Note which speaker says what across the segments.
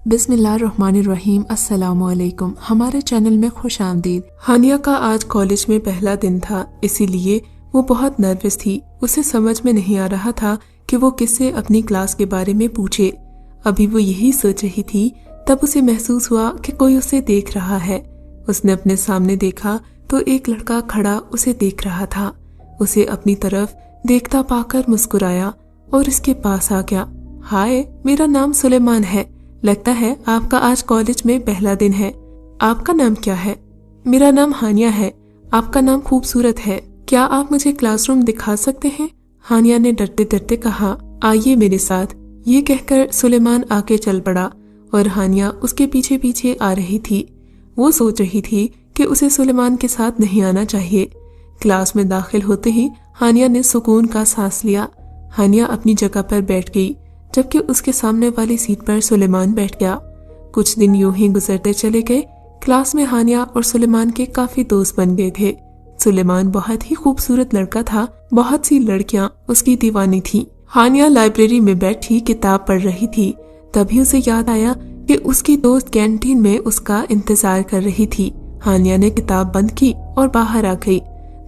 Speaker 1: बिस्मिल्लाहिर्रहमानिर्रहीम। अस्सलामुअलैकुम। हमारे चैनल में खुश आमदीद। हानिया का आज कॉलेज में पहला दिन था, इसीलिए वो बहुत नर्वस थी। उसे समझ में नहीं आ रहा था कि वो किससे अपनी क्लास के बारे में पूछे। अभी वो यही सोच रही थी, तब उसे महसूस हुआ कि कोई उसे देख रहा है। उसने अपने सामने देखा तो एक लड़का खड़ा उसे देख रहा था। उसे अपनी तरफ देखता पाकर मुस्कुराया और इसके पास आ गया। हाय, मेरा नाम सुलेमान है। लगता है आपका आज कॉलेज में पहला दिन है। आपका नाम क्या है? मेरा नाम हानिया है। आपका नाम खूबसूरत है। क्या आप मुझे क्लासरूम दिखा सकते हैं? हानिया ने डरते डरते कहा। आइए मेरे साथ। ये कहकर सुलेमान आगे चल पड़ा और हानिया उसके पीछे पीछे आ रही थी। वो सोच रही थी कि उसे सुलेमान के साथ नहीं आना चाहिए। क्लास में दाखिल होते ही हानिया ने सुकून का सांस लिया। हानिया अपनी जगह पर बैठ गई, जबकि उसके सामने वाली सीट पर सुलेमान बैठ गया। कुछ दिन यूं ही गुजरते चले गए। क्लास में हानिया और सुलेमान के काफी दोस्त बन गए थे। सुलेमान बहुत ही खूबसूरत लड़का था। बहुत सी लड़कियां उसकी दीवानी थीं। हानिया लाइब्रेरी में बैठी किताब पढ़ रही थी। तभी उसे याद आया कि उसकी दोस्त कैंटीन में उसका इंतजार कर रही थी। हानिया ने किताब बंद की और बाहर आ गई।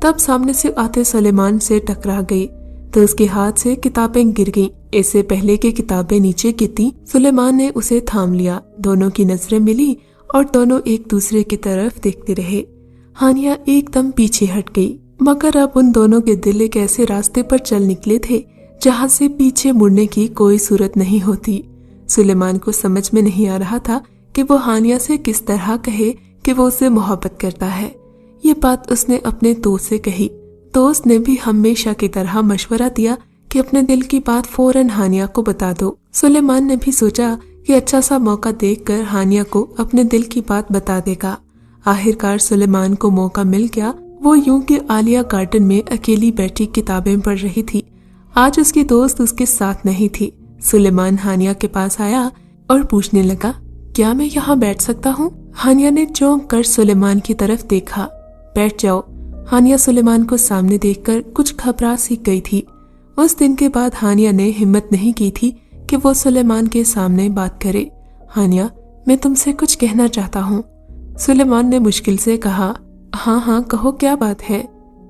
Speaker 1: तब सामने से आते सुलेमान से टकरा गई तो उसके हाथ से किताबें गिर गईं। इससे पहले कि किताबें नीचे गिरती, सुलेमान ने उसे थाम लिया। दोनों की नजरें मिली और दोनों एक दूसरे की तरफ देखते रहे। हानिया एकदम पीछे हट गई, मगर अब उन दोनों के दिल एक ऐसे रास्ते पर चल निकले थे जहां से पीछे मुड़ने की कोई सूरत नहीं होती। सुलेमान को समझ में नहीं आ रहा था कि वो हानिया से किस तरह कहे कि वो उसे मोहब्बत करता है। ये बात उसने अपने दोस्त से कही। दोस्त ने भी हमेशा की तरह मशवरा दिया कि अपने दिल की बात फौरन हानिया को बता दो। सुलेमान ने भी सोचा कि अच्छा सा मौका देखकर हानिया को अपने दिल की बात बता देगा। आखिरकार सुलेमान को मौका मिल गया। वो यूं कि आलिया गार्डन में अकेली बैठी किताबें पढ़ रही थी। आज उसकी दोस्त उसके साथ नहीं थी। सुलेमान हानिया के पास आया और पूछने लगा, क्या मैं यहाँ बैठ सकता हूँ? हानिया ने चौंक कर सुलेमान की तरफ देखा। बैठ जाओ। हानिया सुलेमान को सामने देखकर कुछ घबरा सी गई थी। उस दिन के बाद हानिया ने हिम्मत नहीं की थी कि वो सुलेमान के सामने बात करे। हानिया, मैं तुमसे कुछ कहना चाहता हूँ। सुलेमान ने मुश्किल से कहा। हाँ हाँ कहो, क्या बात है?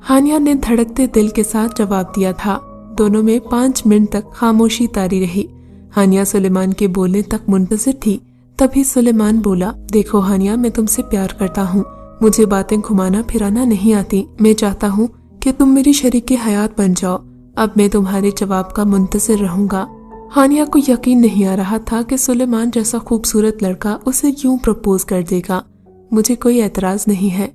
Speaker 1: हानिया ने धड़कते दिल के साथ जवाब दिया था। दोनों में 5 मिनट तक खामोशी तारी रही। हानिया सुलेमान के बोलने तक मुंतज़िर थी। तभी सुलेमान बोला, देखो हानिया, मैं तुमसे प्यार करता हूँ। मुझे बातें घुमाना फिराना नहीं आती। मैं चाहता हूँ कि तुम मेरी शरीके हयात बन जाओ। अब मैं तुम्हारे जवाब का मुंतज़िर रहूंगा। हानिया को यकीन नहीं आ रहा था कि सुलेमान जैसा खूबसूरत लड़का उसे यूं प्रपोज कर देगा। मुझे कोई एतराज नहीं है।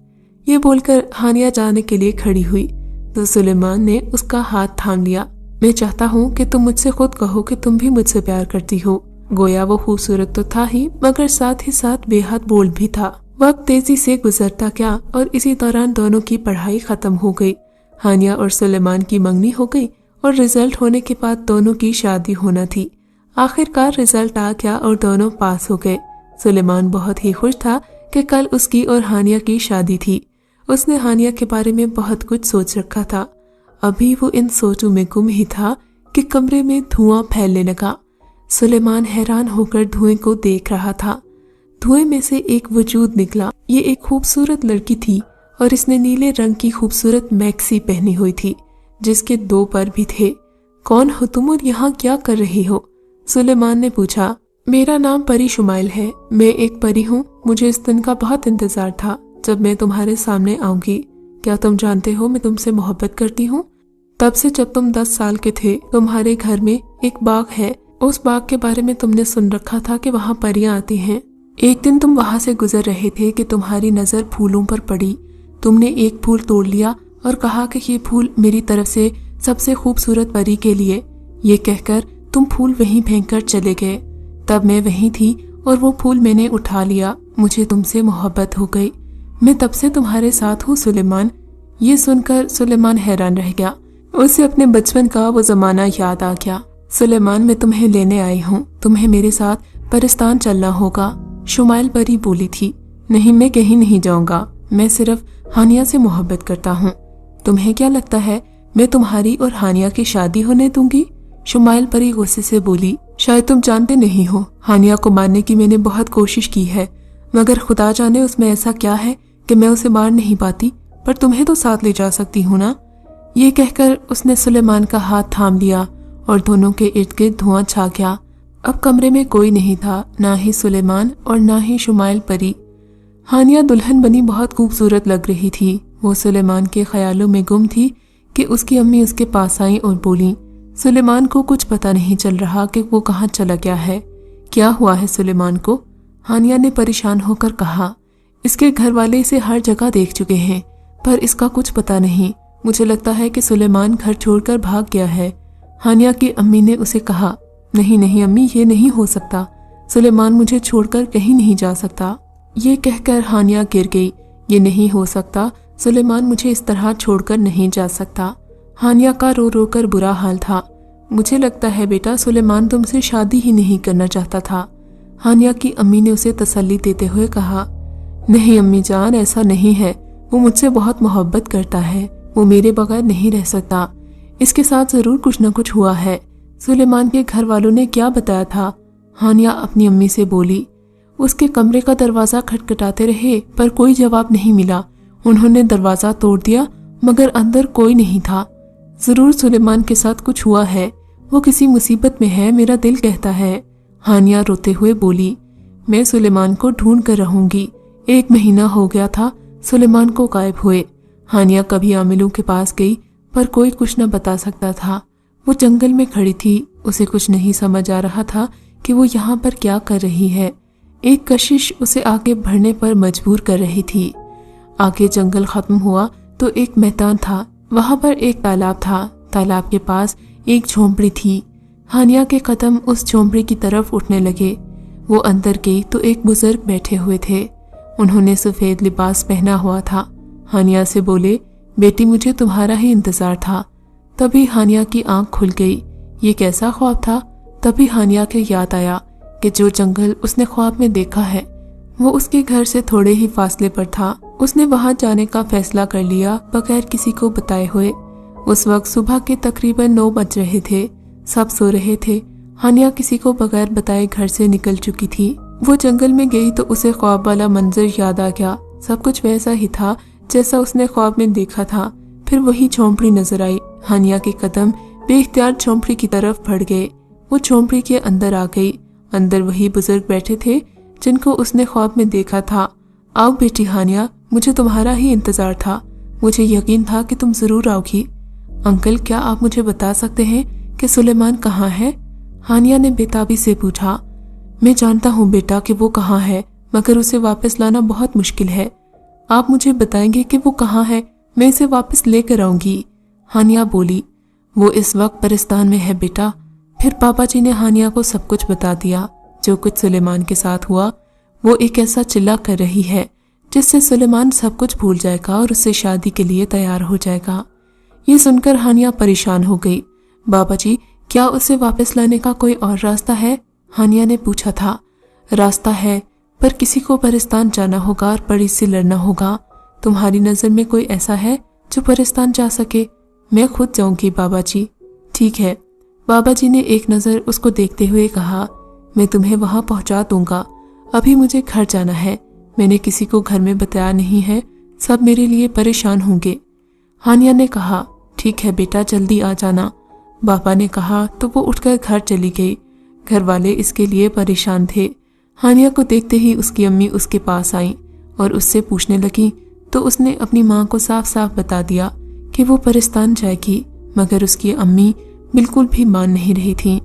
Speaker 1: ये बोलकर हानिया जाने के लिए खड़ी हुई तो सुलेमान ने उसका हाथ थाम लिया। मैं चाहता हूँ कि तुम मुझसे खुद कहो कि तुम भी मुझसे प्यार करती हो। गोया वो खूबसूरत तो था ही, मगर साथ ही साथ बेहद बोल्ड भी था। वक्त तेजी से गुजरता गया और इसी दौरान दोनों की पढ़ाई खत्म हो गई। हानिया और सुलेमान की मंगनी हो गई और रिजल्ट होने के बाद दोनों की शादी होना थी। आखिरकार रिजल्ट आ गया और दोनों पास हो गए। सुलेमान बहुत ही खुश था कि कल उसकी और हानिया की शादी थी। उसने हानिया के बारे में बहुत कुछ सोच रखा था। अभी वो इन सोचों में गुम ही था कि कमरे में धुआं फैलने लगा। सुलेमान हैरान होकर धुएं को देख रहा था। धुएं में से एक वजूद निकला। ये एक खूबसूरत लड़की थी और इसने नीले रंग की खूबसूरत मैक्सी पहनी हुई थी जिसके 2 पर भी थे। कौन हो तुम और यहाँ क्या कर रही हो? सुलेमान ने पूछा। मेरा नाम परी शुमाइल है। मैं एक परी हूँ। मुझे इस दिन का बहुत इंतजार था जब मैं तुम्हारे सामने आऊंगी। क्या तुम जानते हो मैं तुमसे मोहब्बत करती हूँ? तब से जब तुम 10 साल के थे। तुम्हारे घर में एक बाग है। उस बाग के बारे में तुमने सुन रखा था कि वहाँ परियां आती हैं। एक दिन तुम वहां से गुजर रहे थे कि तुम्हारी नजर फूलों पर पड़ी। तुमने एक फूल तोड़ लिया और कहा कि ये फूल मेरी तरफ से सबसे खूबसूरत परी के लिए। ये कहकर तुम फूल वहीं फेंक कर चले गए। तब मैं वहीं थी और वो फूल मैंने उठा लिया। मुझे तुमसे मोहब्बत हो गई। मैं तब से तुम्हारे साथ हूँ सुलेमान। ये सुनकर सुलेमान हैरान रह गया। उसे अपने बचपन का वो जमाना याद आ गया। सुलेमान, मैं तुम्हें लेने आई हूँ। तुम्हें मेरे साथ परिस्तान चलना होगा। शुमाइल परी बोली थी। नहीं, मैं कहीं नहीं जाऊंगा। मैं सिर्फ हानिया से मोहब्बत करता हूँ। तुम्हें क्या लगता है मैं तुम्हारी और हानिया की शादी होने दूंगी? शुमाइल परी गुस्से से बोली। शायद तुम जानते नहीं हो, हानिया को मारने की मैंने बहुत कोशिश की है, मगर खुदा जाने उसमें ऐसा क्या है कि मैं उसे मार नहीं पाती, पर तुम्हें तो साथ ले जा सकती हूँ ना। ये कहकर उसने सुलेमान का हाथ थाम लिया और दोनों के इर्द गिर्द धुआं छा गया। अब कमरे में कोई नहीं था, ना ही सुलेमान और ना ही शुमाइल परी। हानिया दुल्हन बनी बहुत खूबसूरत लग रही थी। वो सुलेमान के ख्यालों में गुम थी कि उसकी अम्मी उसके पास आई और बोली, सुलेमान को कुछ पता नहीं चल रहा कि वो कहाँ चला गया है। क्या हुआ है सुलेमान को? हानिया ने परेशान होकर कहा। इसके घर वाले इसे हर जगह देख चुके हैं, पर इसका कुछ पता नहीं। मुझे लगता है कि सुलेमान घर छोड़कर भाग गया है। हानिया की अम्मी ने उसे कहा, नहीं नहीं अम्मी, ये नहीं हो सकता। सुलेमान मुझे छोड़कर कहीं नहीं जा सकता। ये कहकर हानिया गिर गई। ये नहीं हो सकता, सुलेमान मुझे इस तरह छोड़कर नहीं जा सकता। हानिया का रो रो कर बुरा हाल था। मुझे लगता है बेटा, सुलेमान तुमसे शादी ही नहीं करना चाहता था। हानिया की अम्मी ने उसे तसल्ली देते हुए कहा, नहीं अम्मी जान, ऐसा नहीं है। वो मुझसे बहुत मोहब्बत करता है। वो मेरे बगैर नहीं रह सकता। इसके साथ जरूर कुछ न कुछ हुआ है। सुलेमान के घर वालों ने क्या बताया था? हानिया अपनी अम्मी से बोली। उसके कमरे का दरवाजा खटखटाते रहे, पर कोई जवाब नहीं मिला। उन्होंने दरवाजा तोड़ दिया, मगर अंदर कोई नहीं था। जरूर सुलेमान के साथ कुछ हुआ है। वो किसी मुसीबत में है, मेरा दिल कहता है। हानिया रोते हुए बोली, मैं सुलेमान को ढूंढ कर रहूंगी। 1 महीना हो गया था सुलेमान को गायब हुए। हानिया कभी आमिलों के पास गई, पर कोई कुछ न बता सकता था। वो जंगल में खड़ी थी। उसे कुछ नहीं समझ आ रहा था कि वो यहाँ पर क्या कर रही है। एक कशिश उसे आगे बढ़ने पर मजबूर कर रही थी। आगे जंगल खत्म हुआ तो एक मैदान था। वहां पर एक तालाब था। तालाब के पास एक झोंपड़ी थी। हानिया के कदम उस झोंपड़ी की तरफ उठने लगे। वो अंदर गई तो एक बुजुर्ग बैठे हुए थे। उन्होंने सफेद लिबास पहना हुआ था। हानिया से बोले, बेटी मुझे तुम्हारा ही इंतजार था। तभी हानिया की आंख खुल गई। ये कैसा ख्वाब था? तभी हानिया के याद आया कि जो जंगल उसने ख्वाब में देखा है वो उसके घर से थोड़े ही फासले पर था। उसने वहां जाने का फैसला कर लिया बगैर किसी को बताए हुए। उस वक्त सुबह के तकरीबन 9 बज रहे थे। सब सो रहे थे। हानिया किसी को बगैर बताए घर से निकल चुकी थी। वो जंगल में गई तो उसे ख्वाब वाला मंजर याद आ गया। सब कुछ वैसा ही था जैसा उसने ख्वाब में देखा था। फिर वही झोंपड़ी नजर आई। हानिया के कदम बेख्तियार झोंपड़ी की तरफ बढ़ गए। वो झोंपड़ी के अंदर आ गई। अंदर वही बुजुर्ग बैठे थे जिनको उसने ख्वाब में देखा था। आओ बेटी हानिया, मुझे तुम्हारा ही इंतजार था। मुझे यकीन था कि तुम जरूर आओगी। अंकल, क्या आप मुझे बता सकते हैं कि सुलेमान कहाँ है? हानिया ने बेताबी से पूछा। मैं जानता हूँ बेटा कि वो कहाँ है, मगर उसे वापस लाना बहुत मुश्किल है। आप मुझे बताएंगे कि वो कहाँ है, मैं इसे वापस लेकर आऊंगी। हानिया बोली, वो इस वक्त परिस्तान में है बेटा। फिर पापा जी ने हानिया को सब कुछ बता दिया। जो कुछ सुलेमान के साथ हुआ, वो एक ऐसा चिल्ला कर रही है जिससे सुलेमान सब कुछ भूल जाएगा और उससे शादी के लिए तैयार हो जाएगा। ये सुनकर हानिया परेशान हो गई। बाबा जी, क्या उसे वापस लाने का कोई और रास्ता है? हानिया ने पूछा था। रास्ता है, पर किसी को परिस्तान जाना होगा और परी से लड़ना होगा। तुम्हारी नजर में कोई ऐसा है जो परिस्तान जा सके? मैं खुद जाऊंगी बाबा जी। ठीक है। बाबा जी ने एक नजर उसको देखते हुए कहा, मैं तुम्हें वहां पहुंचा दूंगा। अभी मुझे घर जाना है। मैंने किसी को घर में बताया नहीं है, सब मेरे लिए परेशान होंगे। हानिया ने कहा, ठीक है बेटा, जल्दी आ जाना। बाबा ने कहा तो वो उठकर घर चली गई। घर वाले इसके लिए परेशान थे। हानिया को देखते ही उसकी अम्मी उसके पास आई और उससे पूछने लगी तो उसने अपनी माँ को साफ साफ बता दिया कि वो परिस्तान जाएगी, मगर उसकी अम्मी बिल्कुल भी मान नहीं रही थी।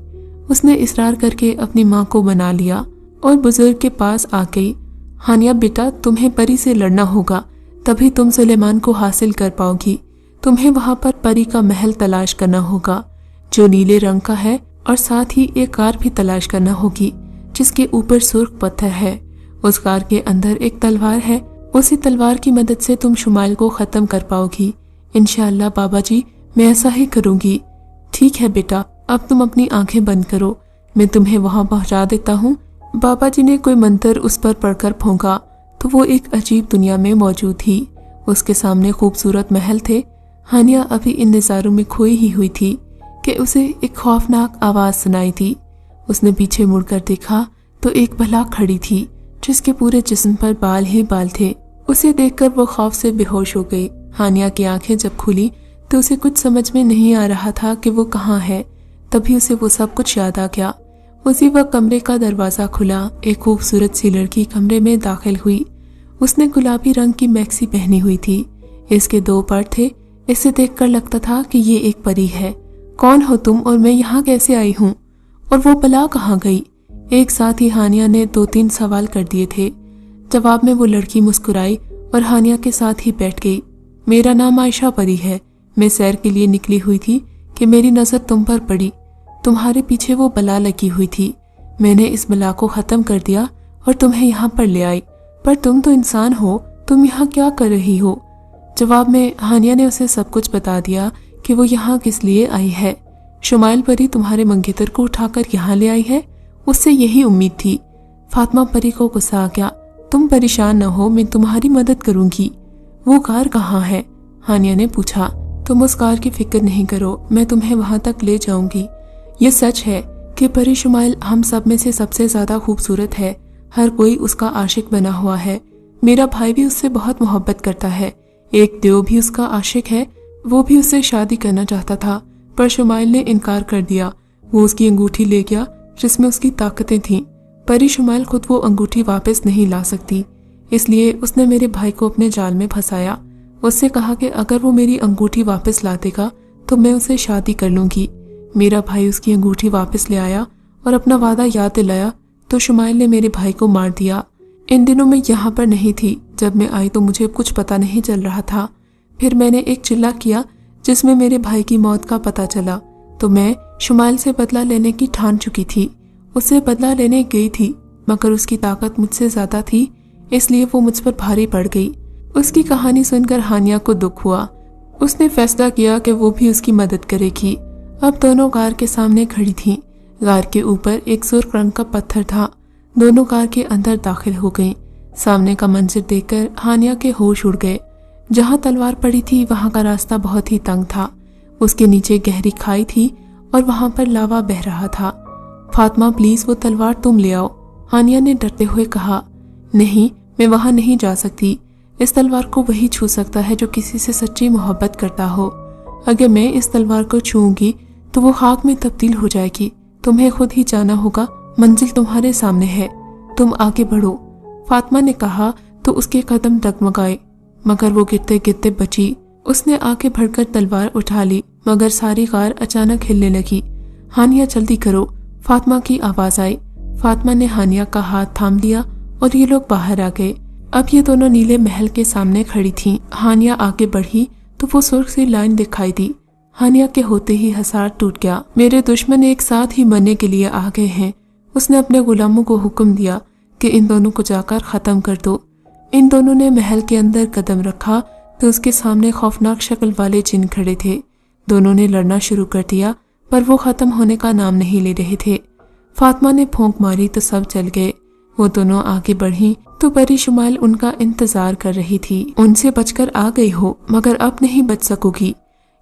Speaker 1: उसने इसरार करके अपनी माँ को मना लिया और बुजुर्ग के पास आ गई। हानिया बेटा, तुम्हें परी से लड़ना होगा, तभी तुम सुलेमान को हासिल कर पाओगी। तुम्हें वहां पर परी का महल तलाश करना होगा जो नीले रंग का है, और साथ ही एक कार भी तलाश करना होगी जिसके ऊपर सुर्ख पत्थर है। उस कार के अंदर एक तलवार है। उसी तलवार की मदद से तुम शुमाइल को खत्म कर पाओगी। इंशाअल्लाह बाबा जी, मैं ऐसा ही करूंगी। ठीक है बेटा, अब तुम अपनी आंखें बंद करो, मैं तुम्हें वहां पहुंचा देता हूँ। बाबा जी ने कोई मंत्र उस पर पढ़कर फूंका तो वो एक अजीब दुनिया में मौजूद थी। उसके सामने खूबसूरत महल थे। हानिया अभी इन नज़ारों में खोई ही हुई थी कि उसे एक खौफनाक आवाज सुनाई दी। اس نے پیچھے مڑ کر دیکھا تو ایک بلا کھڑی تھی جس کے پورے جسم پر بال ہی بال تھے۔ اسے دیکھ کر وہ خوف سے بے ہوش ہو گئی۔ ہانیہ کی آنکھیں جب کھلی تو اسے کچھ سمجھ میں نہیں آ رہا تھا کہ وہ کہاں ہے۔ تبھی اسے وہ سب کچھ یاد آ گیا۔ اسی وقت کمرے کا دروازہ کھلا، ایک خوبصورت سی لڑکی کمرے میں داخل ہوئی۔ اس نے گلابی رنگ کی میکسی پہنی ہوئی تھی، اس کے 2 پر تھے۔ اسے دیکھ کر لگتا تھا کہ یہ ایک پری ہے۔ کون ہو تم اور میں یہاں کیسے آئی ہوں؟ اور وہ بلا کہاں گئی؟ ایک ساتھ ہی ہانیہ نے 2-3 سوال کر دیے تھے۔ جواب میں وہ لڑکی مسکرائی اور ہانیہ کے ساتھ ہی بیٹھ گئی۔ میرا نام عائشہ پری ہے، میں سیر کے لیے نکلی ہوئی تھی کہ میری نظر تم پر پڑی۔ تمہارے پیچھے وہ بلا لگی ہوئی تھی، میں نے اس بلا کو ختم کر دیا اور تمہیں یہاں پر لے آئی۔ پر تم تو انسان ہو، تم یہاں کیا کر رہی ہو؟ جواب میں ہانیہ نے اسے سب کچھ بتا دیا کہ وہ یہاں کس لیے آئی ہے۔ شمائل پری تمہارے منگیتر کو اٹھا کر یہاں لے آئی ہے، اس سے یہی امید تھی۔ فاطمہ پری کو غصہ آ گیا۔ تم پریشان نہ ہو، میں تمہاری مدد کروں گی۔ وہ غار کہاں ہے؟ ہانیہ نے پوچھا۔ تم اس غار کی فکر نہیں کرو، میں تمہیں وہاں تک لے جاؤں گی۔ یہ سچ ہے کہ پری شمائل ہم سب میں سے سب سے زیادہ خوبصورت ہے، ہر کوئی اس کا عاشق بنا ہوا ہے۔ میرا بھائی بھی اس سے بہت محبت کرتا ہے، ایک دیو بھی اس کا عاشق ہے، وہ بھی اس سے شادی کرنا چاہتا تھا پر شمائل نے انکار کر دیا۔ وہ اس کی انگوٹھی لے گیا جس میں اس کی طاقتیں تھیں۔ پری شمائل خود وہ انگوٹھی واپس نہیں لا سکتی، اس لیے اس نے میرے بھائی کو اپنے جال میں پھنسایا۔ اس سے کہا کہ اگر وہ میری انگوٹھی واپس لا دے گا تو میں اسے شادی کر لوں گی۔ میرا بھائی اس کی انگوٹھی واپس لے آیا اور اپنا وعدہ یاد دلایا تو شمائل نے میرے بھائی کو مار دیا۔ ان دنوں میں یہاں پر نہیں تھی، جب میں آئی تو مجھے کچھ پتہ نہیں چل رہا تھا۔ پھر میں نے ایک چلہ کیا جس میں میرے بھائی کی موت کا پتہ چلا تو میں شمائل سے بدلہ لینے کی ٹھان چکی تھی۔ اس سے بدلہ لینے گئی تھی مگر اس کی طاقت مجھ سے زیادہ تھی، اس لیے وہ مجھ پر بھاری پڑ گئی۔ اس کی کہانی سن کر ہانیہ کو دکھ ہوا۔ اس نے فیصلہ کیا کہ وہ بھی اس کی مدد کرے گی۔ اب دونوں غار کے سامنے کھڑی تھیں۔ غار کے اوپر ایک سرخ رنگ کا پتھر تھا۔ دونوں غار کے اندر داخل ہو گئیں۔ سامنے کا منظر دیکھ کر ہانیہ کے ہوش اڑ گئے۔ جہاں تلوار پڑی تھی وہاں کا راستہ بہت ہی تنگ تھا، اس کے نیچے گہری کھائی تھی اور وہاں پر لاوا بہہ رہا تھا۔ فاطمہ پلیز وہ تلوار تم لے آؤ، ہانیہ نے ڈرتے ہوئے کہا۔ نہیں، میں وہاں نہیں جا سکتی، اس تلوار کو وہی چھو سکتا ہے جو کسی سے سچی محبت کرتا ہو۔ اگر میں اس تلوار کو چھوؤں گی تو وہ خاک میں تبدیل ہو جائے گی۔ تمہیں خود ہی جانا ہوگا، منزل تمہارے سامنے ہے، تم آگے بڑھو۔ فاطمہ نے کہا تو اس کے قدم ڈگمگائے مگر وہ گرتے گرتے بچی۔ اس نے آگے بڑھ کر تلوار اٹھا لی مگر ساری غار اچانک ہلنے لگی۔ ہانیہ جلدی کرو، فاطمہ کی آواز آئی۔ فاطمہ نے ہانیہ کا ہاتھ تھام لیا اور یہ لوگ باہر آ گئے۔ اب یہ دونوں نیلے محل کے سامنے کھڑی تھیں۔ ہانیہ آگے بڑھی تو وہ سرخ سی لائن دکھائی دی۔ ہانیہ کے ہوتے ہی حصار ٹوٹ گیا۔ میرے دشمن ایک ساتھ ہی مرنے کے لیے آ گئے ہیں۔ اس نے اپنے غلاموں کو حکم دیا کہ ان دونوں کو جا کر ختم کر دو۔ ان دونوں نے محل کے اندر قدم رکھا تو اس کے سامنے خوفناک شکل والے جن کھڑے تھے۔ دونوں نے لڑنا شروع کر دیا پر وہ ختم ہونے کا نام نہیں لے رہے تھے۔ فاطمہ نے پھونک ماری تو سب چل گئے۔ وہ دونوں آگے بڑھیں تو پری شمائل ان کا انتظار کر رہی تھی۔ ان سے بچ کر آ گئی ہو مگر اب نہیں بچ سکو گی،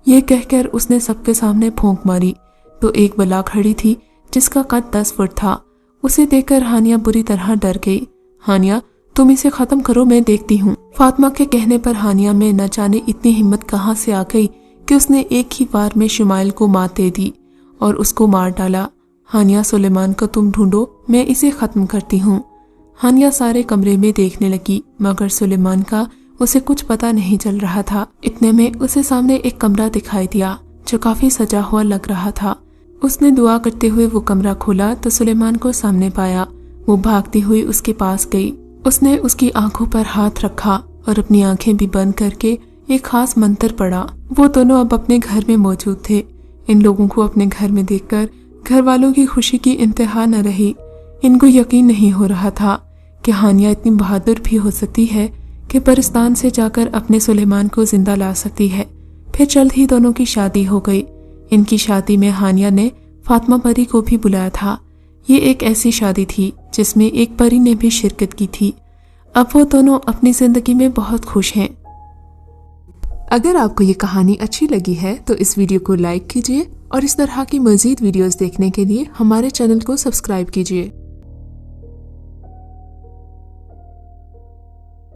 Speaker 1: یہ کہہ کر اس نے سب کے سامنے پھونک ماری تو ایک بلا کھڑی تھی جس کا قد 10 فٹ تھا۔ اسے دیکھ کر ہانیہ بری طرح ڈر گئی۔ ہانیہ تم اسے ختم کرو، میں دیکھتی ہوں۔ فاطمہ کے کہنے پر ہانیہ میں نہ جانے اتنی ہمت کہاں سے آ گئی کہ اس نے ایک ہی وار میں شمائل کو مات دے دی اور اس کو مار ڈالا۔ ہانیہ سلیمان کو تم ڈھونڈو، میں اسے ختم کرتی ہوں۔ ہانیہ سارے کمرے میں دیکھنے لگی مگر سلیمان کا اسے کچھ پتہ نہیں چل رہا تھا۔ اتنے میں اسے سامنے ایک کمرہ دکھائی دیا جو کافی سجا ہوا لگ رہا تھا۔ اس نے دعا کرتے ہوئے وہ کمرہ کھولا تو سلیمان کو سامنے پایا۔ وہ بھاگتی ہوئی اس کے پاس گئی۔ اس نے اس کی آنکھوں پر ہاتھ رکھا اور اپنی آنکھیں بھی بند کر کے ایک خاص منتر پڑھا۔ وہ دونوں اب اپنے گھر میں موجود تھے۔ ان لوگوں کو اپنے گھر میں دیکھ کر گھر والوں کی خوشی کی انتہا نہ رہی۔ ان کو یقین نہیں ہو رہا تھا کہ ہانیہ اتنی بہادر بھی ہو سکتی ہے کہ پرستان سے جا کر اپنے سلیمان کو زندہ لا سکتی ہے۔ پھر جلد ہی دونوں کی شادی ہو گئی۔ ان کی شادی میں ہانیہ نے فاطمہ پری کو بھی بلایا تھا۔ یہ ایک ایسی شادی تھی جس میں ایک پری نے بھی شرکت کی تھی۔ اب وہ دونوں اپنی زندگی میں بہت خوش ہیں۔ اگر آپ کو یہ کہانی اچھی لگی ہے تو اس ویڈیو کو لائک کیجیے और इस तरह की मज़ीद वीडियोस देखने के लिए हमारे चैनल को सब्सक्राइब कीजिए।